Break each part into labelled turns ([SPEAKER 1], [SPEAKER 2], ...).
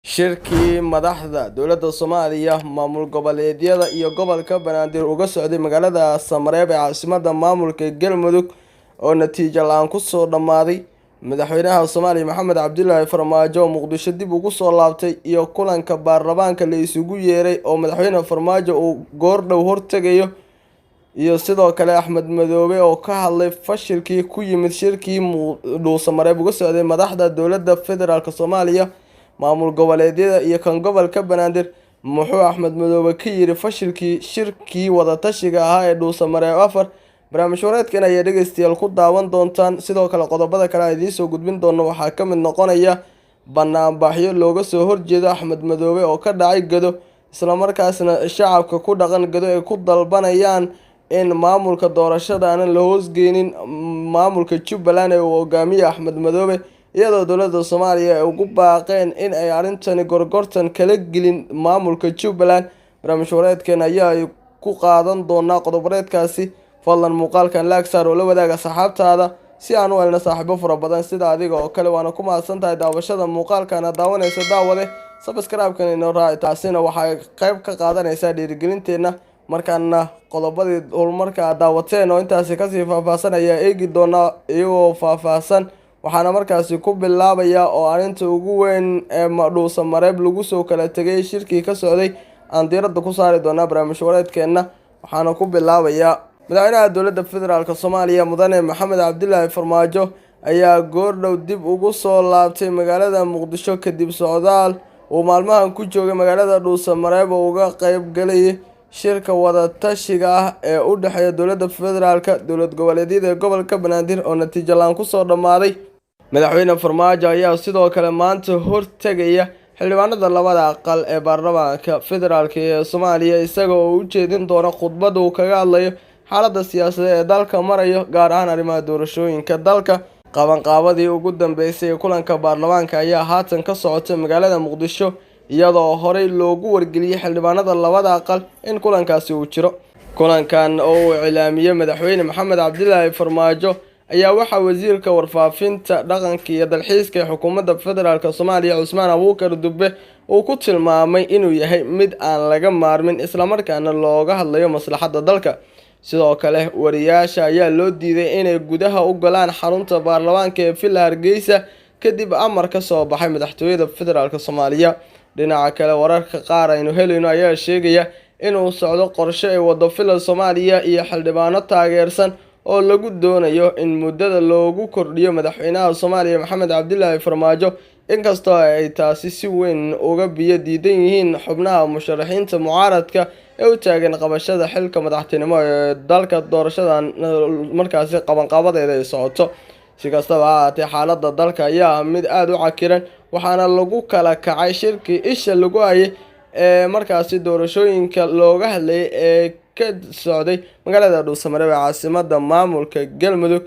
[SPEAKER 1] Shirkii madaxda dowladda Soomaaliya maamul goboleedyada iyo gobolka Banaadir uga socday magaalada Samareeb ee caasimadda maamulka Galmudug oo natiijo la'aan ku soo dhammaaday. Madaxweynaha Soomaaliya Maxamed Cabdullaahi Farmaajo oo Muqdisho dib ugu soo laabtay iyo kulanka baarlamaanka la isugu yeeray oo madaxweyne Farmaajo uu goordhow hortagayo iyo sidoo kale Axmed Madoobe oo ka hadlay fashilkii ku yimid shirkii Samareeb uga socday madaxda dowladda federaalk Soomaaliya maamul goboleedyada iyo kan gobolka Banaadir. Muxuu Axmed Madoobe ka yiri fashilkii shirkii wada tashiga ahaa ee Samareeb 4? barnaamij wareedkan ayaa dhageystayaal ku daawan doontaan. Sidoo kale qodobada kale aan idiin soo gudbin doono waxaa ka mid noqonaya banaanbaxyo looga soo horjeedo Axmed Madoobe oo ka dhacay Gado, isla markaasna shacabka ku dhaqan Gado ay ku dalbanayaan in maamulka doorashada aan la hoosgeynin maamulka Jubbaland ee uu hogaamiyo Axmed Madoobe, iyadoo dowladda Soomaaliya ay ugu baaqeen in ay arintani gorgortan kala gelin maamulka Jubbaland. barnaamij wareedkan ayaa ku qaadan doona qodobadeedkaasi. fadlan muuqaalkan like saar oo la wadaaga saxaabtaada si aan u helno saaxiibo fara badan sida adiga oo kale. waana ku mahadsantahay daawashada muuqaalkan daawanaysa daawade. subscribe-kan inoo raaci, taasina waxay qayb ka qaadanaysaa dhiirigelinteena. markaana qodobadii horumarka daawateen oo intaasi kasii faahfaahsan ayaa eegi doona iyagoo faahfaahsan. waxaana markaasi ku bilaabaya oo arinta ugu weyn ee Samareeb lagu soo kala tegay shirkii ka socday aan diiradda ku saari doona barnaamij wareedkeena. waxaana ku bilaabaya madaxweynaha dowladda federaalk Soomaaliya mudane Maxamed Cabdullaahi Farmaajo ayaa goordhow dib ugu soo laabtay magaalada Muqdisho kadib socdaal uu maalmahan ku joogay magaalada Samareeb oo uga qayb galay shirka wada tashiga ah ee u dhexeeya dowladda federaalka dowlad goboleedyada gobolka Banaadir oo natiijo la'aan ku soo dhammaaday. madaxweyne Farmaajo ayaa sidoo kale maanta hortagaya xildhibaanada labada aqal ee baarlamaanka federaalk ee Soomaaliya isaga oo u jeedin doona khudbad uu kaga hadlayo xaaladda siyaasadeed ee dalka marayo, gaar ahaan arrimaha doorashooyinka dalka. qabanqaabadii ugu dambeysay ee kulanka baarlamaanka ayaa haatan ka socotay magaalada Muqdisho, iyadoo horey loogu wargeliyay xildhibaanada labada aqal in kulankaasi uu jiro. kulankan oo uu cilaamiyay madaxweyne Maxamed Cabdullaahi Farmaajo ayaa waxaa wasiirka warfaafinta, dhaqanka iyo dalxiiska ee xukuumadda federaalk Soomaaliya Cusmaan Abuukar Dube uu ku tilmaamay inuu yahay mid aan laga maarmin isla markaana looga hadlayo maslaxadda dalka. sidoo kale wariyaasha ayaa loo diiday inay gudaha u galaan xarunta baarlamaanka ee Villa Hargeysa kadib amar ka soo baxay madaxtooyada federaalk Soomaaliya. dhinaca kale wararka qaar aynu helayno ayaa sheegaya inuu socdo qorshe ay wado Villa Soomaaliya iyo xildhibaano taageersan oo lagu doonayo in muddada loogu kordhiyo madaxweynaha Soomaaliya Maxamed Cabdullaahi Farmaajo, inkastoo ay taasi si weyn uga biyo diidan yihiin xubnaha musharaxiinta mucaaradka ee u taagan qabashada xilka madaxtinimo ee dalka. doorashadan markaasi qabanqaabadeeda ay socoto. si kastaba ha ahaatee xaaladda dalka ayaa mid aada u cakiran, waxaana lagu kala kacay shirkii isha lagu hayay ee markaasi doorashooyinka looga hadlayay ee ka socday magaalada Samareeb ee caasimadda maamulka Galmudug.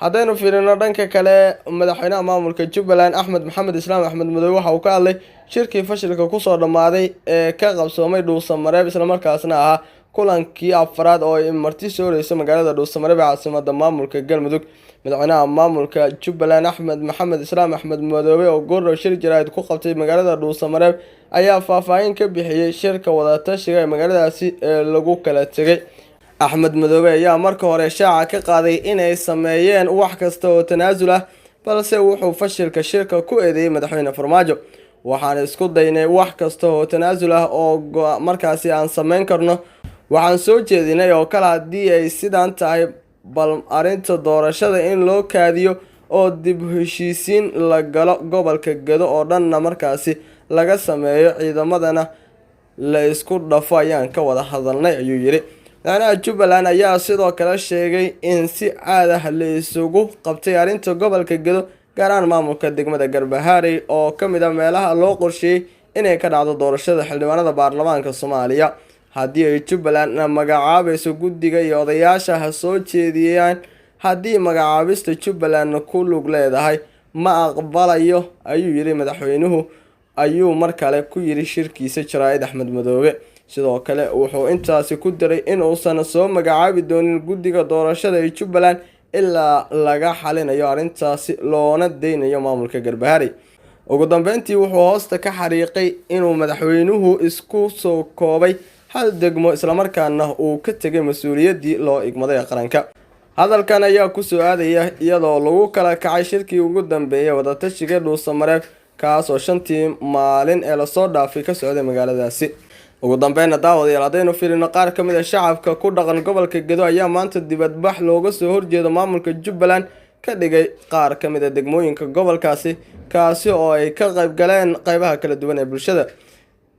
[SPEAKER 1] haddaynu fiirino dhanka kale, madaxweynaha maamulka Jubbaland Axmed Maxamed Islaam Axmed Madoobe waxa uu ka hadlay shirkii fashilka ku soo dhammaaday ee ka qabsoomay Samareeb, isla markaasna ahaa kulankii afraad oo ay marti soo horeysay magaalada Samareeb ee caasimadda maamulka Galmudug. madaxweynaha maamulka Jubbaland Axmed Maxamed Islaam Axmed Madoobe oo goordhow shir jaraa'id ku qabtay magaalada Samareeb ayaa faahfaahin ka bixiyay shirka wada tashiga ee magaaladaasi ee lagu kala tegay. Axmed Madoobe ayaa marka hore shaaca ka qaaday inay sameeyeen wax kasta oo tanaasul ah, balse wuxuu fashilka shirka ku eedeeyay madaxweyne Farmaajo. waxaan isku daynay wax kasta oo tanaasul ah oo markaasi aan sameyn karno. waxaan soo jeedinay oo kale haddii ay sidaan tahay bal arinta doorashada in loo kaadiyo oo dib heshiisiin la galo gobolka Gado oo dhanna markaasi laga sameeyo, ciidamadana la isku dhafo ayaan ka wada hadalnay ayuu yiri. madaxweynaha Jubbaland ayaa sidoo kale sheegay in si caadi ah la isugu qabtay arinta gobolka Gado, gaar ahaan maamulka degmada Garbaharey oo ka mid ah meelaha loo qorsheeyay inay ka dhacdo doorashada xildhibaanada baarlamaanka Soomaaliya. haddii ay Jubbaland magacaabayso guddiga iyo odayaasha ha soo jeediyaan, haddii magacaabista Jubbaland ku lug leedahay ma aqbalayo ayuu yiri madaxweynuhu, ayuu mar kale ku yiri shirkiisa jaraa'id Axmed Madoobe. sidoo kale wuxuu intaasi ku daray in uusan soo magacaabi doonin guddiga doorashada ee Jubbaland ilaa laga xalinayo arrintaasi loona deynayo maamulka Garbaharey. ugu dambeyntii wuxuu hoosta ka xariiqay inuu madaxweynuhu isku soo koobay hal degmo islamarkaana uu ka tegay mas-uuliyaddii loo igmaday qaranka. hadalkan ayaa ku soo aadaya iyadoo lagu kala kacay shirkii ugu dambeeyay wadatashiga Dhuusamareeb kaas oo 5 maalin ee la soo dhaafay ka socday magaaladaasi. ugu dambeynna daawadayaal haddaynu fiirino qaar ka mid ah shacabka ku dhaqan gobolka Gedo ayaa maanta dibadbax looga soo horjeedo maamulka Jubbaland ka dhigay qaar ka mid ah degmooyinka gobolkaasi kaasi oo ay ka qayb galeen qaybaha kala duwan ee bulshada.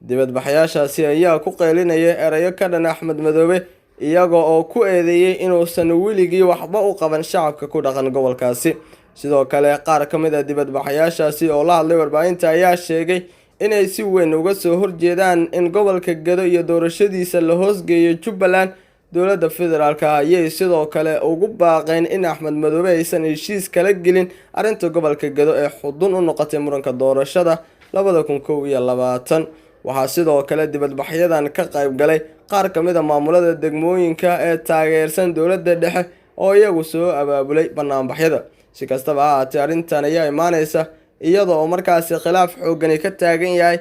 [SPEAKER 1] dibadbaxayaashaasi ayaa ku qeylinaya erayo ka dhan Axmed Madoobe iyaga oo ku eedeeyay inuusan weligii waxba u qaban shacabka ku dhaqan gobolkaasi. sidoo kale qaar ka mid ah dibadbaxayaashaasi oo la hadlay warbaahinta ayaa sheegay inay si weyn uga soo horjeedaan in gobolka Gedo iyo doorashadiisa la hoosgeeyo Jubbaland. dowladda federaalka ayay sidoo kale ugu baaqeen in Axmed Madoobe aysan heshiis kala gelin arrinta gobolka Gedo ee xudun u noqotay muranka doorashada 2021. waxaa sidoo kale dibadbaxyadan ka qayb galay qaar ka mid ah maamulada degmooyinka ee taageersan dowladda dhexe oo iyagu soo abaabulay banaanbaxyada. si kastaba ha ahaatee arrintan ayaa imaaneysa iyadoo markaasi khilaaf xooggan ka taagan yahay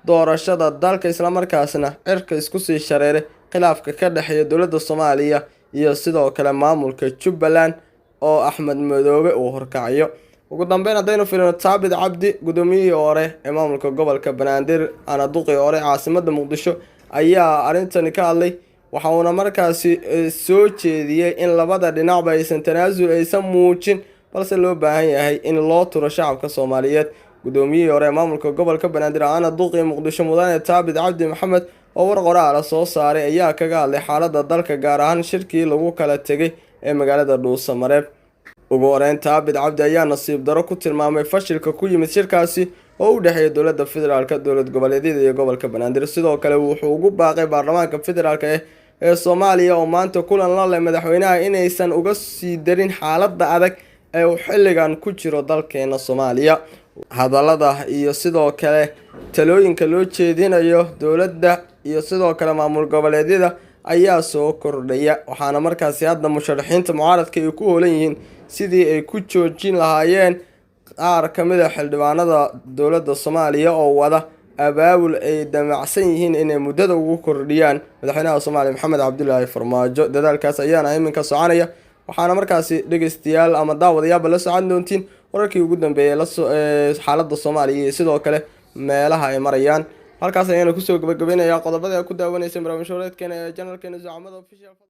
[SPEAKER 1] doorashada dalka islamarkaasna cirka isku sii shareeray khilaafka ka dhexeeya dowladda Soomaaliya iyo sidoo kale maamulka Jubbaland oo Axmed Madoobe uu horkacayo. ugu dambeyn haddaynu fiirino Thabit Cabdi gudoomiyihii hore ee maamulka gobolka Banaadir ana duqii hore caasimadda Muqdisho ayaa arrintan ka hadlay waxa uu markaasi soo jeediyay in labada dhinacba aysan tanaasul aysan muujin balse loo baahan yahay in loo turo shacabka Soomaaliyeed. gudoomiyihii hore ee maamulka gobolka Banaadir ana duqii Muqdisho mudane Thabit Cabdi Maxamed oo war qoraal soo saaray ayaa kaga hadlay xaaladda dalka gaar ahaan shirkii lagu kala tegay ee magaalada Dhuusamareeb. ugu horeyn Thabit Cabdi ayaa nasiib daro ku tilmaamay fashilka ku yimid shirkaasi oo u dhaxeeya dowladda federaalka dowlad goboleedyada iyo gobolka Banaadir. sidoo kale wuxuu ugu baaqay baarlamaanka federaalka ee Soomaaliya oo maanta kulan la leh madaxweynaha inaysan uga sii darin xaaladda adag ee uu xilligan ku jiro dalkeena Soomaaliya. hadallada iyo sidoo kale talooyinka loo jeedinayo dowladda iyo sidoo kale maamul goboleedyada ayaa soo kordhaya waxaana markaasi hadda musharaxiinta mucaaradka ay ku hoolan yihiin sidii ay ku joojin lahaayeen qaar ka mid ah xildhibaanada dowladda Soomaaliya oo wada abaabul ay damacsan yihiin inay muddada ugu kordhiyaan madaxweynaha Soomaaliya Maxamed Cabdullaahi Farmaajo. dadaalkaas ayaana iminka soconaya waxaana markaasi dhageystayaal ama daawadayaal la socon doontiin wararkii ugu dambeeyay xaaladda Soomaaliya iyo sidoo kale meelaha ay marayaan. halkaas ayaana kusoo gabagabeynaya qodobada ku daawanaysa barnaamijka ee channelkeena Zucamada Official.